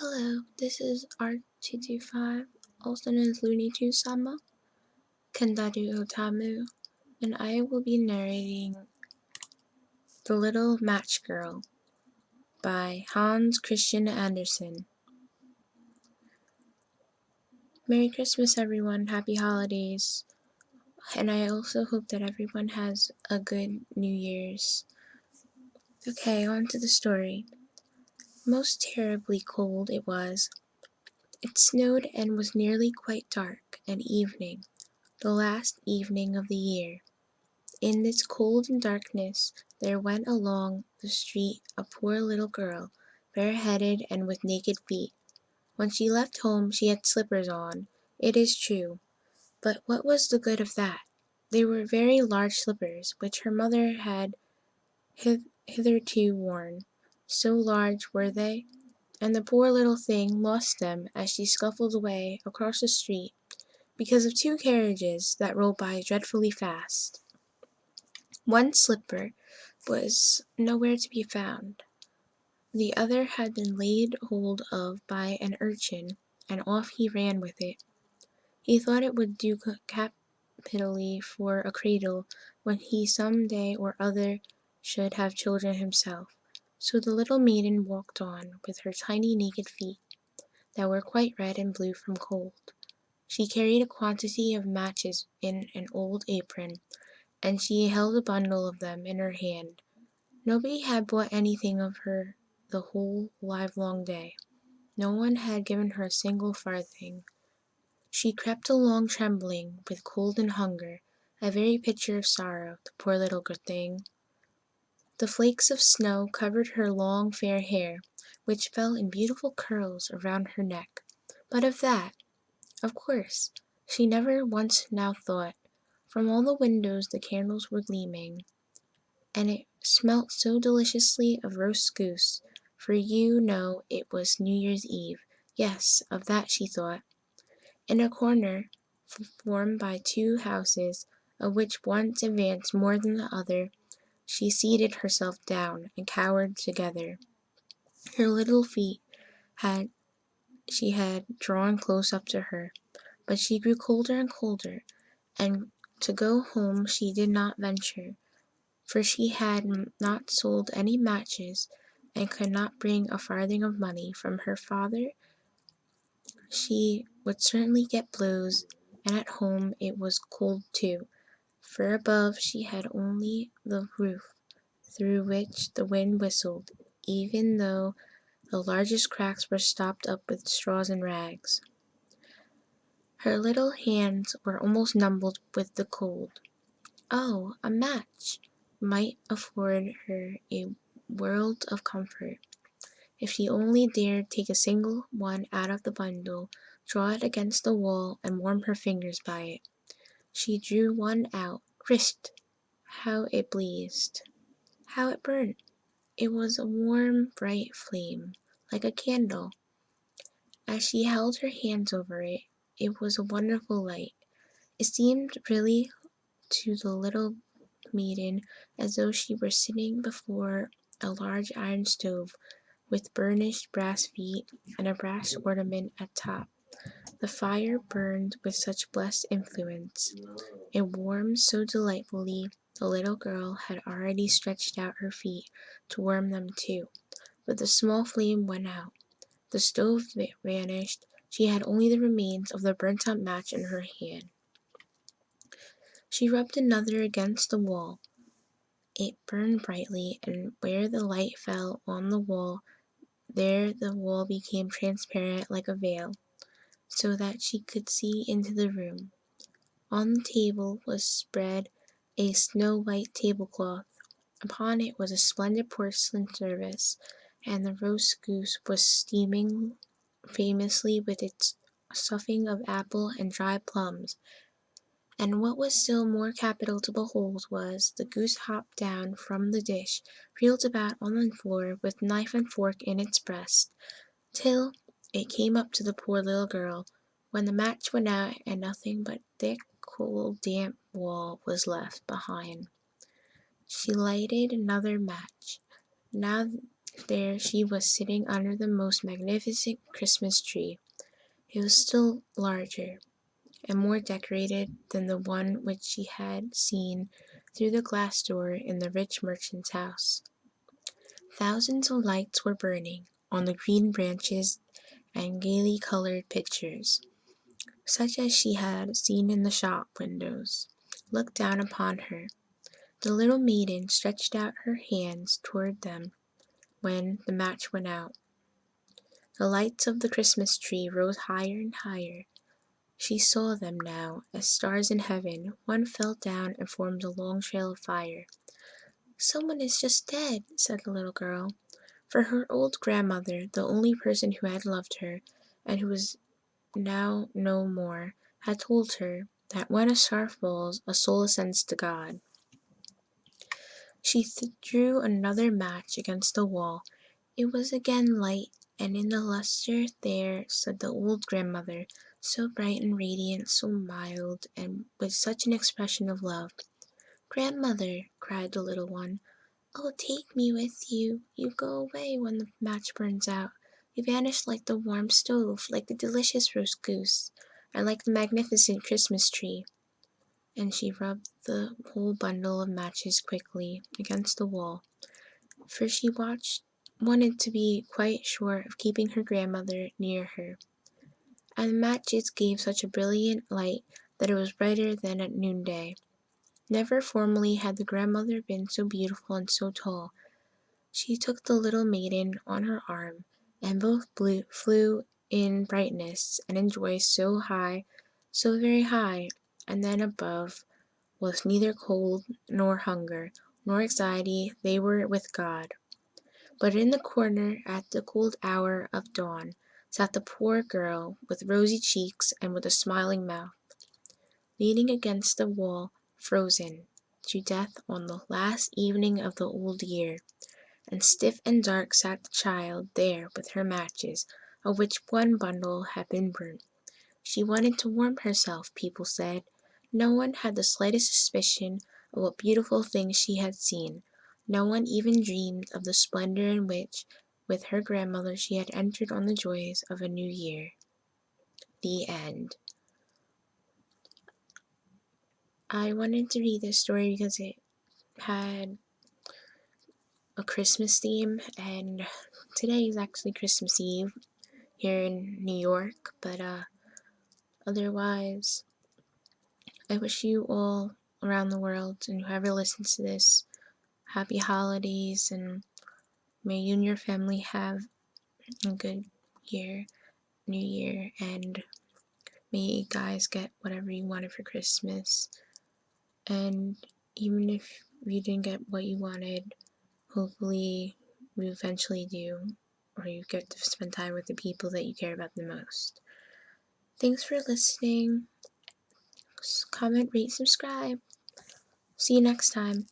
Hello, this is R225, also known as Looney Tunes Sama, Kandadu Otamu, and I will be narrating The Little Match Girl by Hans Christian Andersen. Merry Christmas, everyone. Happy holidays. And I also hope that everyone has a good New Year's. Okay, on to the story. Most terribly cold it was. It snowed and was nearly quite dark, and evening, the last evening of the year. In this cold and darkness there went along the street a poor little girl, bareheaded and with naked feet. When she left home she had slippers on, it is true, but what was the good of that? They were very large slippers, which her mother had hitherto worn. So large were they, and the poor little thing lost them as she scuffled away across the street, because of two carriages that rolled by dreadfully fast. One slipper was nowhere to be found. The other had been laid hold of by an urchin, and off he ran with it. He thought it would do capitally for a cradle when he some day or other should have children himself. So the little maiden walked on with her tiny naked feet, that were quite red and blue from cold. She carried a quantity of matches in an old apron, and she held a bundle of them in her hand. Nobody had bought anything of her the whole livelong day. No one had given her a single farthing. She crept along trembling with cold and hunger, a very picture of sorrow, the poor little thing. The flakes of snow covered her long fair hair, which fell in beautiful curls around her neck. But of that, of course, she never once now thought. From all the windows the candles were gleaming, and it smelt so deliciously of roast goose, for you know it was New Year's Eve. Yes, of that she thought. In a corner, formed by two houses, of which one advanced more than the other, she seated herself down and cowered together. Her little feet she had drawn close up to her, but she grew colder and colder, and to go home she did not venture, for she had not sold any matches, and could not bring a farthing of money from her father. She would certainly get blows, and at home it was cold too, for above she had only the roof, through which the wind whistled, even though the largest cracks were stopped up with straws and rags. Her little hands were almost numbed with the cold. Oh, a match might afford her a world of comfort, if she only dared take a single one out of the bundle, draw it against the wall, and warm her fingers by it. She drew one out. Risht! How it blazed! How it burnt! It was a warm, bright flame, like a candle. As she held her hands over it, it was a wonderful light. It seemed really to the little maiden as though she were sitting before a large iron stove, with burnished brass feet and a brass ornament at top. The fire burned with such blessed influence, it warmed so delightfully, the little girl had already stretched out her feet to warm them too, but the small flame went out. The stove vanished. She had only the remains of the burnt-out match in her hand. She rubbed another against the wall. It burned brightly, and where the light fell on the wall, there the wall became transparent like a veil, so that she could see into the room. On the table was spread a snow-white tablecloth. Upon it was a splendid porcelain service, and the roast goose was steaming famously with its stuffing of apple and dried plums. And what was still more capital to behold was, the goose hopped down from the dish, reeled about on the floor with knife and fork in its breast, till it came up to the poor little girl, when the match went out and nothing but thick, cold, damp wall was left behind. She lighted another match. Now there she was sitting under the most magnificent Christmas tree. It was still larger and more decorated than the one which she had seen through the glass door in the rich merchant's house. Thousands of lights were burning on the green branches and gaily colored pictures, such as she had seen in the shop windows, looked down upon her. The little maiden stretched out her hands toward them when the match went out. The lights of the Christmas tree rose higher and higher. She saw them now as stars in heaven. One fell down and formed a long trail of fire. "Someone is just dead," said the little girl, for her old grandmother, the only person who had loved her, and who was now no more, had told her that when a star falls, a soul ascends to God. She threw another match against the wall. It was again light, and in the lustre there stood the old grandmother, so bright and radiant, so mild, and with such an expression of love. "Grandmother," cried the little one, "oh, take me with you! You go away when the match burns out. You vanish like the warm stove, like the delicious roast goose, and like the magnificent Christmas tree." And she rubbed the whole bundle of matches quickly against the wall, for she wanted to be quite sure of keeping her grandmother near her. And the matches gave such a brilliant light that it was brighter than at noonday. Never formerly had the grandmother been so beautiful and so tall. She took the little maiden on her arm, and both flew in brightness and in joy so high, so very high, and then above was neither cold nor hunger nor anxiety. They were with God. But in the corner, at the cold hour of dawn, sat the poor girl, with rosy cheeks and with a smiling mouth, leaning against the wall, frozen to death on the last evening of the old year. And stiff and dark sat the child there with her matches, of which one bundle had been burnt. She wanted to warm herself, people said. No one had the slightest suspicion of what beautiful things she had seen. No one even dreamed of the splendor in which, with her grandmother, she had entered on the joys of a new year. The end. I wanted to read this story because it had a Christmas theme, and today is actually Christmas Eve here in New York, but otherwise, I wish you all around the world and whoever listens to this happy holidays, and may you and your family have a good year, new year, and may you guys get whatever you wanted for Christmas. And even if you didn't get what you wanted, hopefully you eventually do, or you get to spend time with the people that you care about the most. Thanks for listening. Comment, rate, subscribe. See you next time.